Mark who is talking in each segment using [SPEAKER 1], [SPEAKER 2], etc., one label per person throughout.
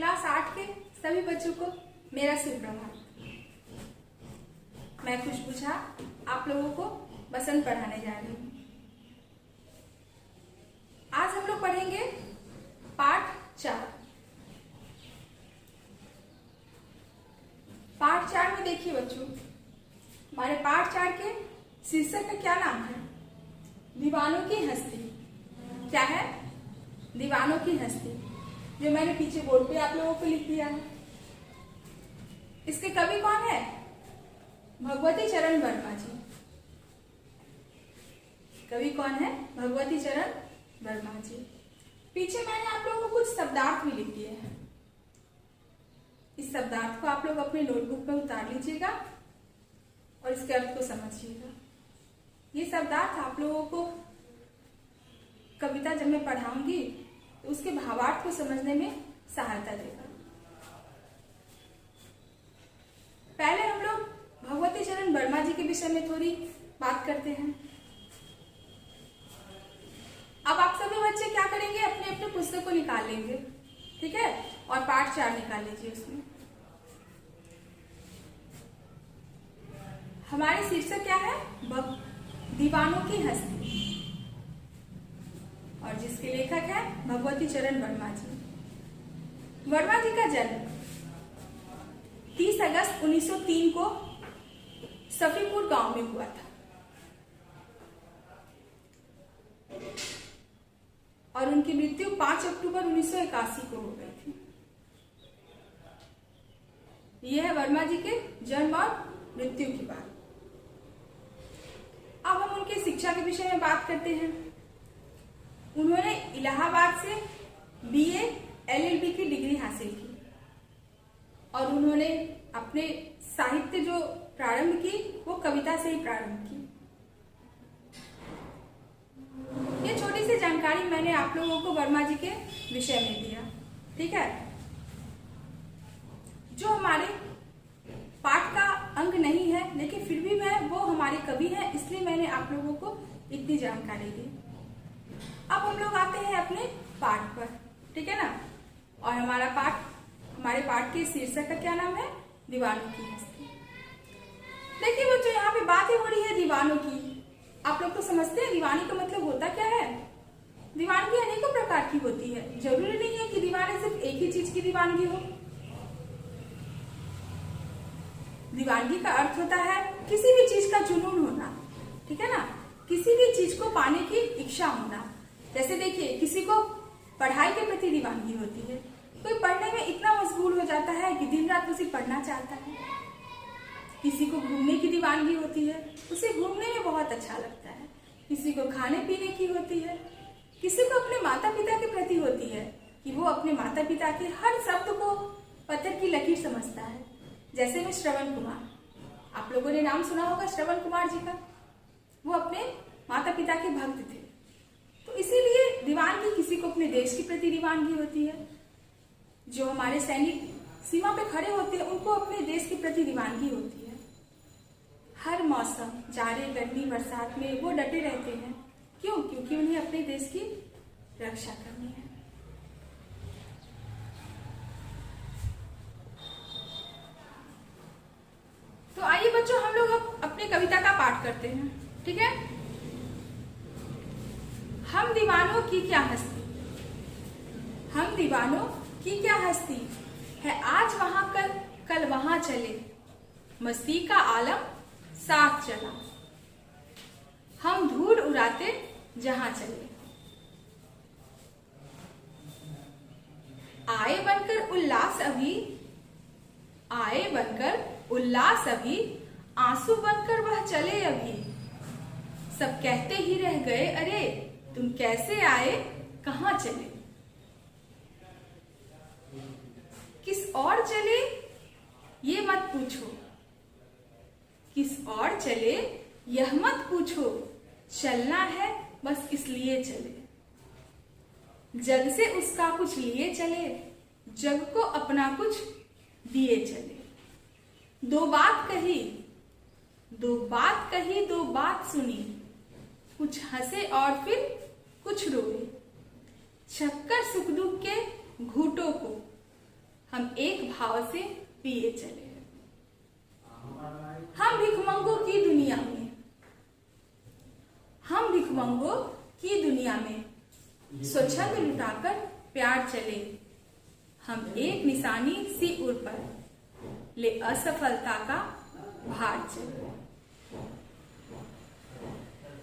[SPEAKER 1] Class 8 के सभी बच्चों को मेरा सुप्रभात। मैं खुशबू झा आप लोगों को बसंत पढ़ाने जा रही हूँ। आज हम लोग पढ़ेंगे पाठ 4। पाठ 4 में देखिए बच्चों, हमारे पाठ 4 के शीर्षक का क्या नाम है? दीवानों की हस्ती। क्या है? दीवानों की हस्ती, जो मैंने पीछे बोर्ड पे आप लोगों को लिख दिया है। इसके कवि कौन है? भगवती चरण वर्मा जी। कवि कौन है? भगवती चरण वर्मा जी। पीछे मैंने आप लोगों को कुछ शब्दार्थ भी लिख दिए हैं। इस शब्दार्थ को आप लोग अपने नोटबुक में उतार लीजिएगा और इसके अर्थ को समझिएगा। ये शब्दार्थ आप लोगों को कविता जब मैं पढ़ाऊंगी तो उसके भावार्थ को समझने में सहायता देगा। पहले हम लोग भगवती चरण वर्मा जी के विषय में थोड़ी बात करते हैं। अब आप सभी बच्चे क्या करेंगे? अपने अपने पुस्तक को निकाल लेंगे, ठीक है, और पाठ 4 निकाल लीजिए। उसमें हमारे शीर्षक क्या है? दीवानों की हस्ती, और जिसके लेखक है भगवती चरण वर्मा जी। वर्मा जी का जन्म 30 अगस्त 1903 को सफीपुर गांव में हुआ था और उनकी मृत्यु 5 अक्टूबर 1981 को हो गई थी। यह है वर्मा जी के जन्म और मृत्यु की बात। अब हम उनकी शिक्षा के विषय में बात करते हैं। उन्होंने इलाहाबाद से BA LLB की डिग्री हासिल की और उन्होंने अपने साहित्य जो प्रारंभ की वो कविता से ही प्रारंभ की। ये छोटी सी जानकारी मैंने आप लोगों को वर्मा जी के विषय में दिया, ठीक है। जो हमारे पाठ का अंग नहीं है, लेकिन फिर भी वो हमारे कवि हैं, इसलिए मैंने आप लोगों को इतनी जानकारी दी। अब हम लोग आते हैं अपने पाठ पर, ठीक है ना। और हमारे पाठ के शीर्षक का क्या नाम है? दीवानों की हस्ती। देखिए बच्चों, यहाँ पे बात ही हो रही है दीवानों की। आप लोग तो समझते हैं दीवानी का मतलब होता क्या है? दीवानगी अनेकों प्रकार की होती है। जरूरी नहीं है कि दीवानी सिर्फ एक ही चीज की दीवानगी हो। दीवानगी का अर्थ होता है किसी भी चीज का जुनून होना, ठीक है ना। किसी भी चीज को पाने की इच्छा होना। जैसे देखिए, किसी को पढ़ाई के प्रति दीवानगी होती है। कोई पढ़ने में इतना मशगूल हो जाता है कि दिन रात उसे पढ़ना चाहता है। किसी को घूमने की दीवानगी होती है, उसे घूमने में बहुत अच्छा लगता है। किसी को खाने पीने की होती है। किसी को अपने माता पिता के प्रति होती है कि वो अपने माता पिता के हर शब्द को पत्थर की लकीर समझता है। जैसे में श्रवण कुमार, आप लोगों ने नाम सुना होगा श्रवण कुमार जी का। वो अपने माता पिता के भक्त थे, तो इसीलिए दीवानगी किसी को अपने देश के प्रति दीवानगी होती है। जो हमारे सैनिक सीमा पे खड़े होते हैं, उनको अपने देश के प्रति दीवानगी होती है। हर मौसम, जाड़े, गर्मी, बरसात में वो डटे रहते हैं। क्यों? क्योंकि उन्हें अपने देश की रक्षा करनी है। तो आइए बच्चों, हम लोग अब अपनी कविता का पाठ करते हैं, ठीक है। हम दीवानों की क्या हस्ती, हम दीवानों की क्या हस्ती है, आज वहां कल वहां चले, मस्ती का आलम साथ चला, हम धूल उड़ाते जहां चले, आए बनकर उल्लास अभी, आए बनकर उल्लास अभी, आंसू बनकर वह चले अभी, सब कहते ही रह गए अरे तुम कैसे आए कहां चले, किस और चले ये मत पूछो, किस और चले यह मत पूछो, चलना है बस इसलिए चले, जग से उसका कुछ लिए चले, जग को अपना कुछ दिए चले, दो बात कही दो बात सुनी, कुछ हंसे और फिर कुछ रोए, छक्कर सुख दुख के घूटों को हम एक भाव से पिए चले। हम भिखमंगों की दुनिया में, हम भिखमंगों की दुनिया में स्वच्छंद लुटाकर प्यार चले। हम एक निशानी सी उर पर ले असफलता का भार चले।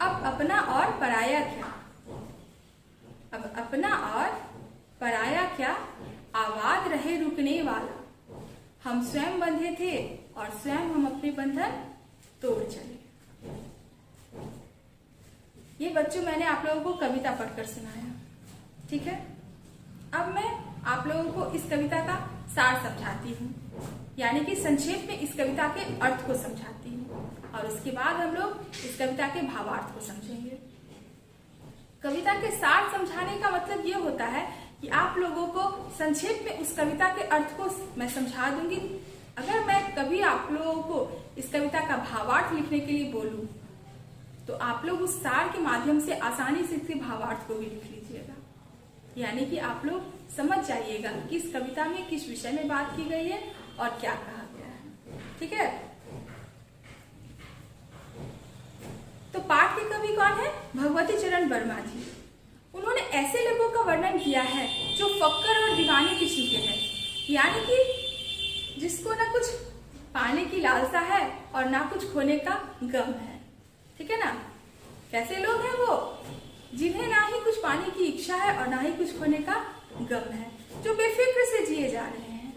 [SPEAKER 1] अब अपना और पराया क्या, अब अपना और पराया क्या, आवाज रहे रुकने वाला। हम स्वयं बंधे थे और स्वयं हम अपने बंधन तोड़ चले। ये बच्चों मैंने आप लोगों को कविता पढ़कर सुनाया, ठीक है। अब मैं आप लोगों को इस कविता का सार समझाती हूँ, यानी कि संक्षेप में इस कविता के अर्थ को समझाती हूँ और उसके बाद हम लोग इस कविता के भावार्थ को समझेंगे। कविता के सार समझाने का मतलब ये होता है कि आप लोगों को संक्षेप में उस कविता के अर्थ को मैं समझा दूंगी। अगर मैं कभी आप लोगों को इस कविता का भावार्थ लिखने के लिए बोलूं तो आप लोग उस सार के माध्यम से आसानी से इसके भावार्थ को भी लिख लीजिएगा, यानी कि आप लोग समझ जाइएगा कि इस कविता में किस विषय में बात की गई है और क्या कहा गया है, ठीक है। तो पाठ के कवि कौन है? भगवती चरण वर्मा जी। उन्होंने ऐसे लोगों का वर्णन किया है जो फक्कर और दीवाने किस्म के हैं, यानी कि जिसको ना कुछ पाने की लालसा है और ना कुछ खोने का गम है, ठीक है ना। कैसे लोग हैं वो? जिन्हें ना ही कुछ पाने की इच्छा है और ना ही कुछ खोने का गम है, जो बेफिक्र से जिए जा रहे हैं।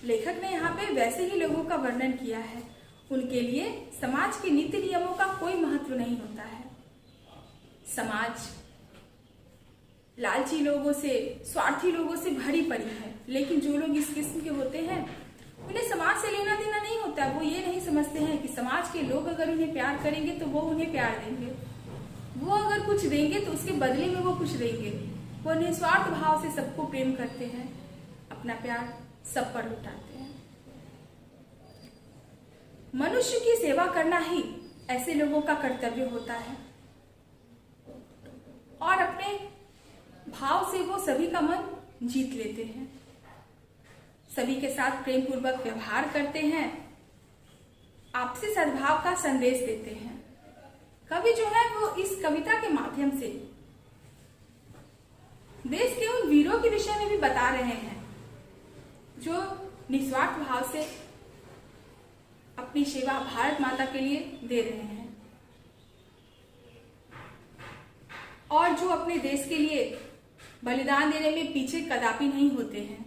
[SPEAKER 1] लेखक ने यहाँ पे वैसे ही लोगों का वर्णन किया है। उनके लिए समाज के नीति नियमों का कोई महत्व नहीं होता है। समाज लालची लोगों से, स्वार्थी लोगों से भरी पड़ी है, लेकिन जो लोग इस किस्म के होते हैं उन्हें समाज से लेना देना नहीं होता। वो ये नहीं समझते हैं कि समाज के लोग अगर उन्हें प्यार करेंगे तो वो उन्हें प्यार देंगे, वो अगर कुछ देंगे तो उसके बदले में वो कुछ देंगे। वो निस्वार्थ भाव से सबको प्रेम करते हैं, अपना प्यार सब पर लुटाते हैं। मनुष्य की सेवा करना ही ऐसे लोगों का कर्तव्य होता है और अपने भाव से वो सभी का मन जीत लेते हैं, सभी के साथ प्रेम पूर्वक व्यवहार करते हैं, आपसी सद्भाव का संदेश देते हैं। कवि जो है वो इस कविता के माध्यम से देश के उन वीरों के विषय में भी बता रहे हैं जो निस्वार्थ भाव से अपनी सेवा भारत माता के लिए दे रहे हैं और जो अपने देश के लिए बलिदान देने में पीछे कदापि नहीं होते हैं।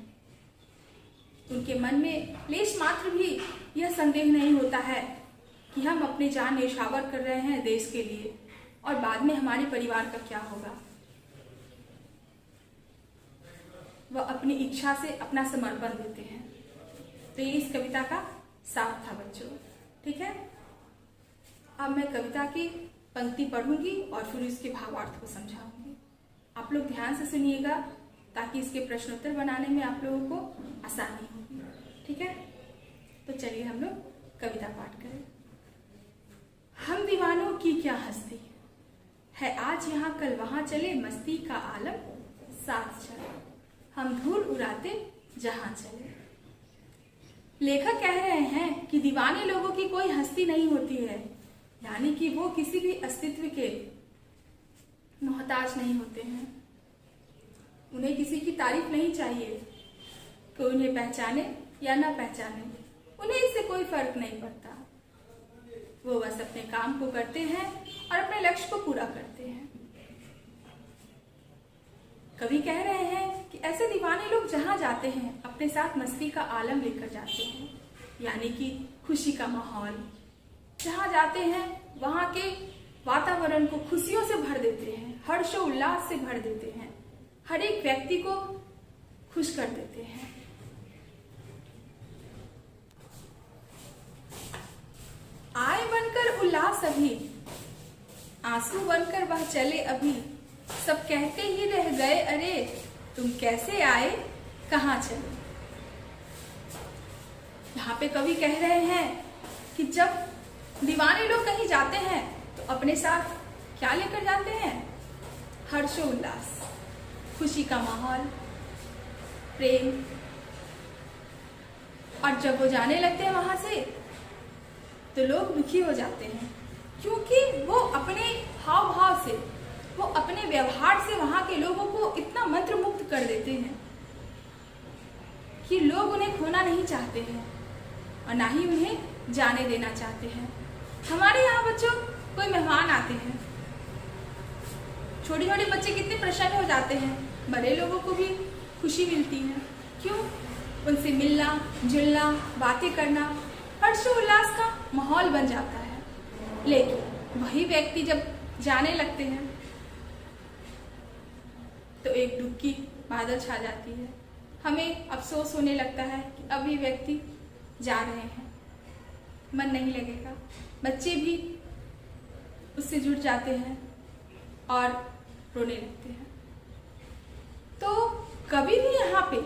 [SPEAKER 1] उनके मन में लेश मात्र भी यह संदेह नहीं होता है कि हम अपनी जान न्यौछावर कर रहे हैं देश के लिए और बाद में हमारे परिवार का क्या होगा। वह अपनी इच्छा से अपना समर्पण देते हैं। तो ये इस कविता का सार था बच्चों, ठीक है। अब मैं कविता की पंक्ति पढ़ूंगी और फिर इसके भावार्थ को समझाऊंगी। आप लोग ध्यान से सुनिएगा ताकि इसके प्रश्नोत्तर बनाने में आप लोगों को आसानी होगी, ठीक है। तो चलिए हम लोग कविता पाठ करें। हम दीवानों की क्या हस्ती है, आज यहाँ कल वहां चले, मस्ती का आलम साथ चले, हम धूल उड़ाते जहां चले। लेखक कह रहे हैं कि दीवाने लोगों की कोई हस्ती नहीं होती है, यानी कि वो किसी भी अस्तित्व के मोहताज नहीं होते हैं। उन्हें किसी की तारीफ नहीं चाहिए, कोई उन्हें पहचाने या ना पहचाने, उन्हें इससे कोई फर्क नहीं पड़ता। वो बस अपने काम को करते हैं और अपने लक्ष्य को पूरा करते हैं। कवि कह रहे हैं कि ऐसे दीवाने लोग जहां जाते हैं अपने साथ मस्ती का आलम लेकर जाते हैं, यानी कि खुशी का माहौल। जहां जाते हैं वहां के वातावरण को खुशियों से भर देते हैं, हर्षोल्लास से भर देते हैं, हर एक व्यक्ति को खुश कर देते हैं। आए बनकर उल्लास अभी, आंसू बनकर वह चले अभी, सब कहते ही रह गए अरे तुम कैसे आए कहाँ चले। यहाँ पे कवि कह रहे हैं कि जब दीवाने लोग कहीं जाते हैं तो अपने साथ क्या लेकर जाते हैं? हर्षोल्लास, खुशी का माहौल, प्रेम, और जब वो जाने लगते हैं वहां से तो लोग दुखी हो जाते हैं, क्योंकि वो अपने हाव भाव से, वो अपने व्यवहार से वहां के लोगों को इतना मंत्रमुग्ध कर देते हैं कि लोग उन्हें खोना नहीं चाहते हैं और ना ही उन्हें जाने देना चाहते हैं। हमारे यहाँ बच्चों कोई मेहमान आते हैं, छोटे छोटे बच्चे कितने प्रसन्न हो जाते हैं, बड़े लोगों को भी खुशी मिलती है। क्यों? उनसे मिलना जुलना, बातें करना, हर्षोल्लास का माहौल बन जाता है। लेकिन वही व्यक्ति जब जाने लगते हैं तो एक दुख की बादल छा जाती है। हमें अफसोस होने लगता है कि अब ये व्यक्ति जा रहे हैं, मन नहीं लगेगा। बच्चे भी उससे जुड़ जाते हैं और रोने लगते हैं। तो कभी भी यहाँ पे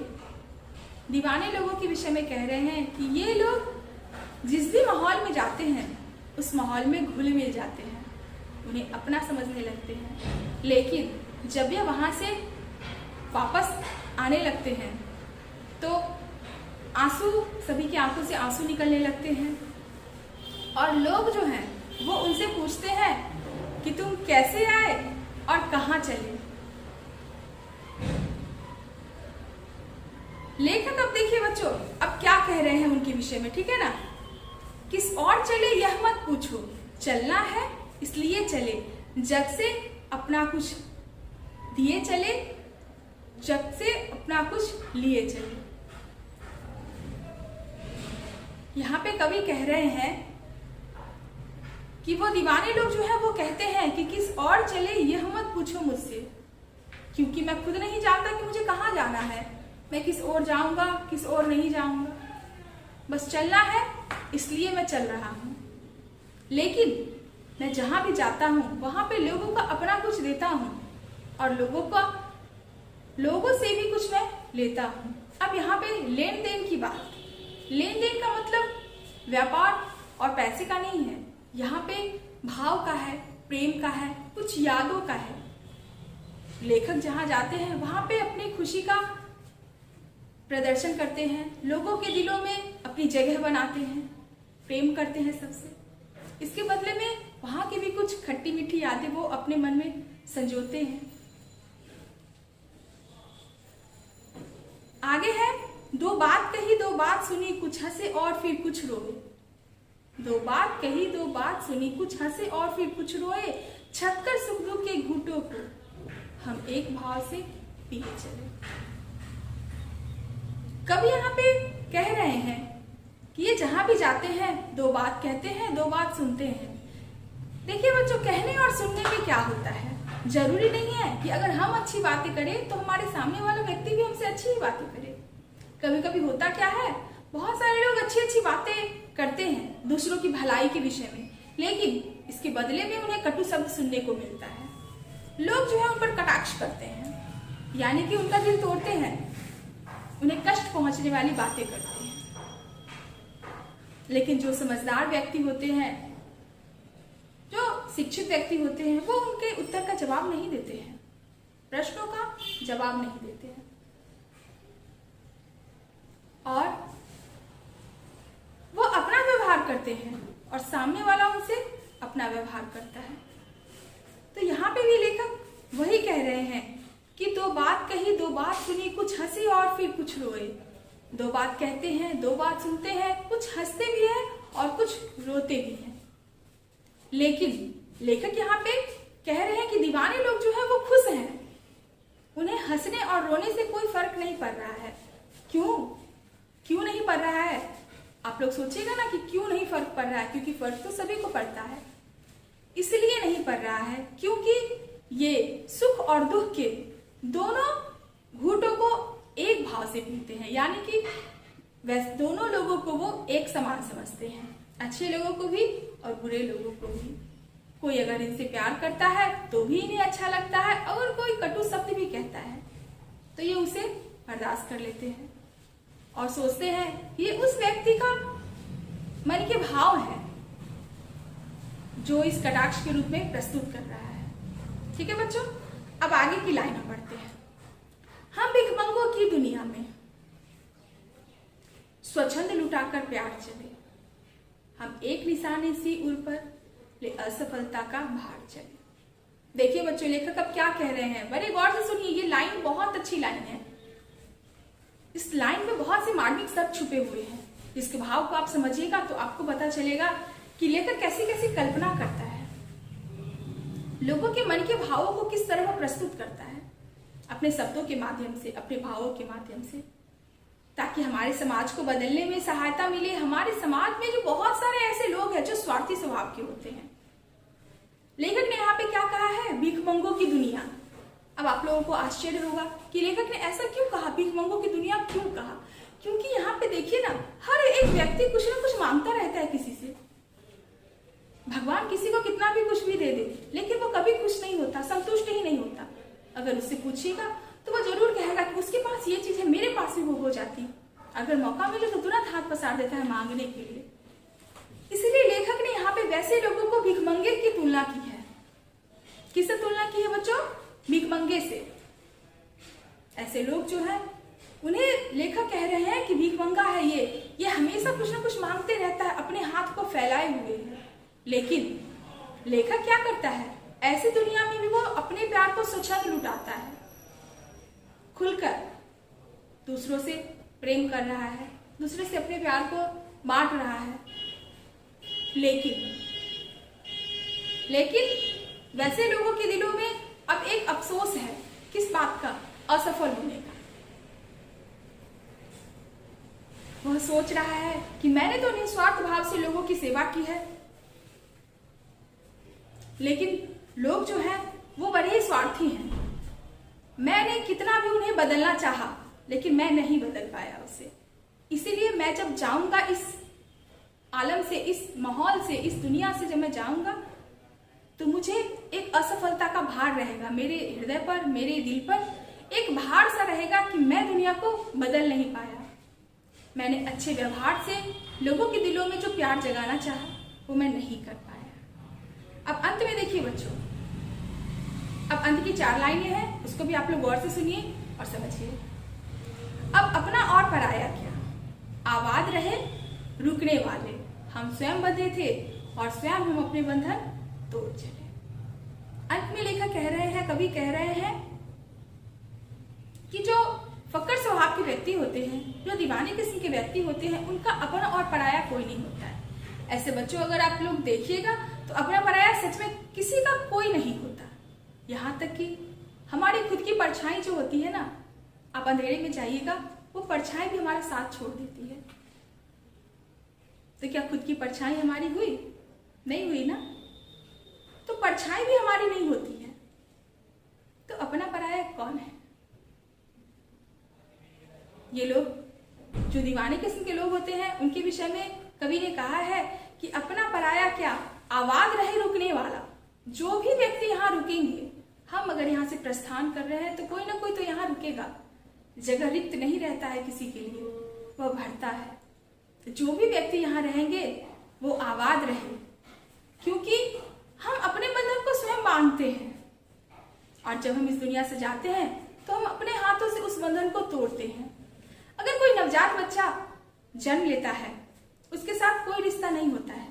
[SPEAKER 1] दीवाने लोगों के विषय में कह रहे हैं कि ये लोग जिस भी माहौल में जाते हैं उस माहौल में घुल मिल जाते हैं, उन्हें अपना समझने लगते हैं। लेकिन जब ये वहां से वापस आने लगते हैं तो आंसू, सभी की आंखों से आंसू निकलने लगते हैं और लोग जो हैं वो उनसे पूछते हैं कि तुम कैसे आए और कहाँ चले। लेखक अब देखिए बच्चों अब क्या कह रहे हैं उनके विषय में, ठीक है ना। किस और चले यह मत पूछो, चलना है इसलिए चले, जग से अपना कुछ दिए चले, जग से अपना कुछ लिए चले। यहाँ पे कवि कह रहे हैं कि वो दीवाने लोग जो है वो कहते हैं कि किस और चले यह मत पूछो मुझसे, क्योंकि मैं खुद नहीं जानता कि मुझे कहाँ जाना है, मैं किस ओर जाऊंगा किस ओर नहीं जाऊंगा, बस चलना है इसलिए मैं चल रहा हूँ। लेकिन मैं जहां भी जाता हूँ वहां पे लोगों का अपना कुछ देता हूँ और लोगों से भी कुछ मैं लेता हूँ। अब यहाँ पे लेन देन की बात, लेन देन का मतलब व्यापार और पैसे का नहीं है, यहाँ पे भाव का है, प्रेम का है, कुछ यादों का है। लेखक जहां जाते हैं वहां पे अपनी खुशी का प्रदर्शन करते हैं, लोगों के दिलों में अपनी जगह बनाते हैं, प्रेम करते हैं सबसे। इसके बदले में वहां की भी कुछ खट्टी मीठी यादें वो अपने मन में संजोते हैं। आगे है, दो बात कही दो बात सुनी, कुछ हंसे और फिर कुछ रोए। दो बात कही दो बात सुनी, कुछ हंसे और फिर कुछ रोए, छक्कर सुख दुख के घूंटों को हम एक भाव से पिए चले। कभी यहाँ पे कह रहे हैं कि ये जहां भी जाते हैं दो बात कहते हैं, दो बात सुनते हैं। देखिए बच्चों, कहने और सुनने में क्या होता है, जरूरी नहीं है कि अगर हम अच्छी बातें करें तो हमारे सामने वाला व्यक्ति भी हमसे अच्छी ही बातें करे। कभी कभी होता क्या है, बहुत सारे लोग अच्छी अच्छी बातें करते हैं दूसरों की भलाई के विषय में, लेकिन इसके बदले में उन्हें कटु शब्द सुनने को मिलता है। लोग जो है उन पर कटाक्ष करते हैं, यानी कि उनका दिल तोड़ते हैं, उन्हें कष्ट पहुंचने वाली बातें करते हैं। लेकिन जो समझदार व्यक्ति होते हैं, जो शिक्षित व्यक्ति होते हैं, वो उनके उत्तर का जवाब नहीं देते हैं, प्रश्नों का जवाब नहीं देते हैं और वो अपना व्यवहार करते हैं और सामने वाला उनसे अपना व्यवहार करता है। तो यहाँ पे भी लेखक वही कह रहे हैं कि दो बात कही दो बात सुनी, कुछ हंसी और फिर कुछ रोए। दो बात कहते हैं, दो बात सुनते हैं, कुछ हंसते भी हैं और कुछ रोते भी हैं। लेकिन लेखक यहाँ पे कह रहे हैं कि दीवाने लोग जो है वो खुश हैं, उन्हें हंसने और रोने से कोई फर्क नहीं पड़ रहा है। क्यों नहीं पड़ रहा है? आप लोग सोचिएगा ना कि क्यों नहीं फर्क पड़ रहा है, क्योंकि फर्क तो सभी को पड़ता है। इसलिए नहीं पड़ रहा है क्योंकि ये सुख और दुख के दोनों घूंटों को एक भाव से पीते हैं, यानी कि वैसे दोनों लोगों को वो एक समान समझते हैं, अच्छे लोगों को भी और बुरे लोगों को भी। कोई अगर इनसे प्यार करता है तो भी इन्हें अच्छा लगता है, अगर कोई कटु शब्द भी कहता है तो ये उसे बर्दाश्त कर लेते हैं और सोचते हैं ये उस व्यक्ति का मन के भाव है जो इस कटाक्ष के रूप में प्रस्तुत कर रहा है। ठीक है बच्चों, अब आगे की लाइन में पढ़ते हैं। हम भिखमंगों की दुनिया में स्वच्छंद छुटाकर प्यार चले, हम एक निशाने सी उड़ पर ले असफलता का भार चले। देखिए बच्चों, लेखक अब क्या कह रहे हैं, बड़े गौर से सुनिए। ये लाइन बहुत अच्छी लाइन है। इस लाइन में बहुत से मार्मिक शब्द छुपे हुए हैं, जिसके भाव को आप समझिएगा तो आपको पता चलेगा कि लेखक कैसी कैसी कल्पना करता है, लोगों के मन के भावों को किस तरह वो प्रस्तुत करता है अपने शब्दों के माध्यम से, अपने भावों के माध्यम से, ताकि हमारे समाज को बदलने में सहायता मिले। हमारे समाज में जो बहुत सारे ऐसे लोग हैं जो स्वार्थी स्वभाव के होते हैं। लेखक ने यहाँ पे क्या कहा है, भीखमंगों की दुनिया। अब आप लोगों को आश्चर्य होगा कि लेखक ने ऐसा क्यों कहा, भीखमंगों की दुनिया क्यों कहा? क्योंकि यहाँ पे देखिए ना, हर एक व्यक्ति कुछ ना कुछ मांगता रहता है किसी से। भगवान किसी को कितना भी कुछ भी दे दे, लेकिन वो कभी खुश नहीं होता, संतुष्ट ही नहीं होता। अगर उससे पूछिएगा तो वो जरूर कहेगा कि उसके पास ये चीज है, मेरे पास भी वो हो जाती। अगर मौका मिले तो तुरंत हाथ पसार देता है मांगने के लिए। इसलिए लेखक ने यहाँ पे वैसे लोगों को भिखमंगे की तुलना की है। किससे तुलना की है बच्चों? भिखमंगे से। ऐसे लोग जो है उन्हें लेखक कह रहे हैं कि भिखमंगा है ये हमेशा कुछ ना कुछ मांगते रहता है, अपने हाथ को फैलाए हुए है। लेकिन लेखक क्या करता है, ऐसी दुनिया में भी वो अपने प्यार को स्वच्छंद लुटाता है, खुलकर दूसरों से प्रेम कर रहा है, दूसरे से अपने प्यार को बांट रहा है। लेकिन वैसे लोगों के दिलों में अब एक अफसोस है, किस बात का? असफल होने का। वह सोच रहा है कि मैंने तो निस्वार्थ भाव से लोगों की सेवा की है, लेकिन लोग जो है वो बड़े ही स्वार्थी हैं। मैंने कितना भी उन्हें बदलना चाहा, लेकिन मैं नहीं बदल पाया उसे। इसीलिए मैं जब जाऊंगा इस आलम से, इस माहौल से, इस दुनिया से जब मैं जाऊंगा तो मुझे एक असफलता का भार रहेगा मेरे हृदय पर, मेरे दिल पर एक भार सा रहेगा कि मैं दुनिया को बदल नहीं पाया। मैंने अच्छे व्यवहार से लोगों के दिलों में जो प्यार जगाना चाहा वो मैं नहीं कर पाया। अब अंत में देखिए बच्चों, अब अंत की 4 लाइनें हैं, उसको भी आप लोग गौर से सुनिए और समझिए। अब अपना और पराया क्या, आबाद रहे रुकने वाले, हम स्वयं बंधे थे और स्वयं हम अपने बंधन तोड़ चले। अंत में लेखक कह रहे हैं, कवि कह रहे हैं कि जो फक्कड़ स्वभाव के व्यक्ति होते हैं, जो दीवाने किस्म के व्यक्ति होते हैं, उनका अपना और पराया कोई नहीं होता है। ऐसे बच्चों अगर आप लोग देखिएगा तो अपना पराया सच में किसी का कोई नहीं होता। यहाँ तक कि हमारी खुद की परछाई जो होती है ना, आप अंधेरे में जाइएगा, वो परछाई भी हमारा साथ छोड़ देती है। तो क्या खुद की परछाई हमारी हुई? नहीं हुई ना। तो परछाई भी हमारी नहीं होती है, तो अपना पराया कौन है? ये लोग जो दीवाने किस्म के लोग होते हैं, उनके विषय में कवि ने कहा है कि अपना पराया क्या, आबाद रहे रुकने वाला। जो भी व्यक्ति यहाँ रुकेंगे, हम अगर यहाँ से प्रस्थान कर रहे हैं तो कोई ना कोई तो यहाँ रुकेगा। जगह रिक्त नहीं रहता है किसी के लिए, वह भरता है। तो जो भी व्यक्ति यहाँ रहेंगे वो आबाद रहे, क्योंकि हम अपने बंधन को स्वयं बांधते हैं। और जब हम इस दुनिया से जाते हैं तो हम अपने हाथों से उस बंधन को तोड़ते हैं। अगर कोई नवजात बच्चा जन्म लेता है, उसके साथ कोई रिश्ता नहीं होता है।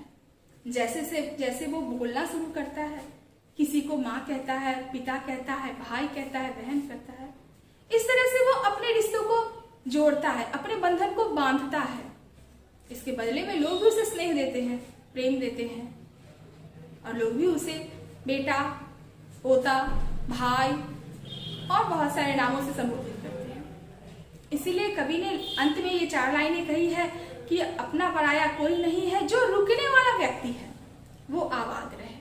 [SPEAKER 1] जैसे वो बोलना शुरू करता है, किसी को माँ कहता है, पिता कहता है, भाई कहता है, बहन कहता है, इस तरह से वो अपने रिश्तों को जोड़ता है, अपने बंधन को बांधता है। इसके बदले में लोग भी उसे स्नेह देते हैं, प्रेम देते हैं, और लोग भी उसे बेटा, पोता, भाई और बहुत सारे नामों से संबोधित करते हैं। इसीलिए कवि ने अंत में ये 4 लाइनें कही है कि अपना पराया कोई नहीं है, जो रुकने वाला व्यक्ति है वो आबाद रहे।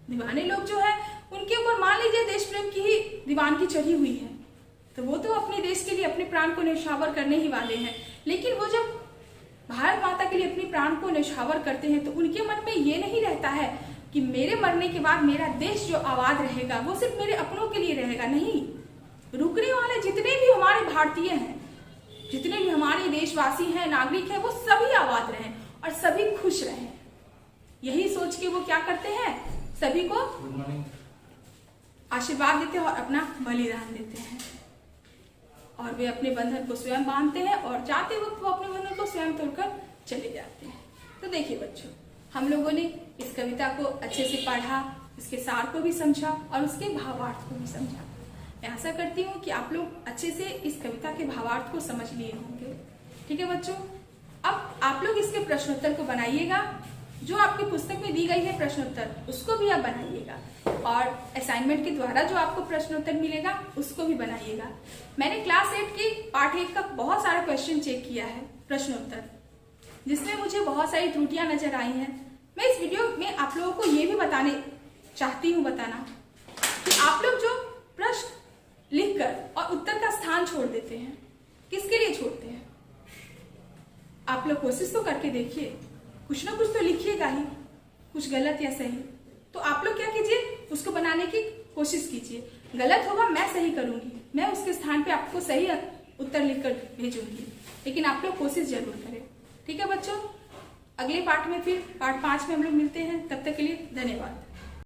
[SPEAKER 1] दीवाने लोग जो है उनके ऊपर मान लीजिए देश प्रेम की ही दीवानगी चढ़ी हुई है, तो वो तो अपने देश के लिए अपने प्राण को न्यौछावर करने ही वाले हैं। लेकिन वो जब भारत माता के लिए अपने प्राण को न्यौछावर करते हैं तो उनके मन में ये नहीं रहता है कि मेरे मरने के बाद मेरा देश जो आबाद रहेगा वो सिर्फ मेरे अपनों के लिए रहेगा। नहीं, रुकने वाले जितने भी हमारे भारतीय हैं, जितने भी हमारे देशवासी हैं, नागरिक हैं, वो सभी आबाद रहें और सभी खुश रहें। यही सोच के वो क्या करते हैं, सभी को आशीर्वाद देते हैं और अपना बलिदान देते हैं। और वे अपने बंधन को स्वयं बांधते हैं और जाते वक्त वो अपने बंधन को स्वयं तोड़कर चले जाते हैं। तो देखिए बच्चों, हम लोगों ने इस कविता को अच्छे से पढ़ा, इसके सार को भी समझा और उसके भावार्थ को भी समझा। मैं आशा करती हूँ कि आप लोग अच्छे से इस कविता के भावार्थ को समझ लिए होंगे। ठीक है बच्चों, अब आप लोग इसके प्रश्नोत्तर को बनाइएगा। जो आपकी पुस्तक में दी गई है प्रश्नोत्तर, उसको भी आप बनाइएगा और असाइनमेंट के द्वारा जो आपको प्रश्नोत्तर मिलेगा उसको भी बनाइएगा। मैंने क्लास 8 की पार्ट 1 का बहुत सारा क्वेश्चन चेक किया है प्रश्नोत्तर, जिसमें मुझे बहुत सारी त्रुटियां नजर आई हैं। मैं इस वीडियो में आप लोगों को ये भी बताने चाहती हूँ कि आप लोग जो प्रश्न लिखकर और उत्तर का स्थान छोड़ देते हैं, किसके लिए छोड़ते हैं? आप लोग कोशिश तो करके देखिए, कुछ ना कुछ तो लिखिएगा ही, कुछ गलत या सही। तो आप लोग क्या कीजिए, उसको बनाने की कोशिश कीजिए। गलत होगा मैं सही करूंगी, मैं उसके स्थान पे आपको सही उत्तर लिखकर भेजूंगी, लेकिन आप लोग कोशिश जरूर करें। ठीक है बच्चों, अगले पार्ट में फिर पार्ट 5 में हम लोग मिलते हैं। तब तक के लिए धन्यवाद।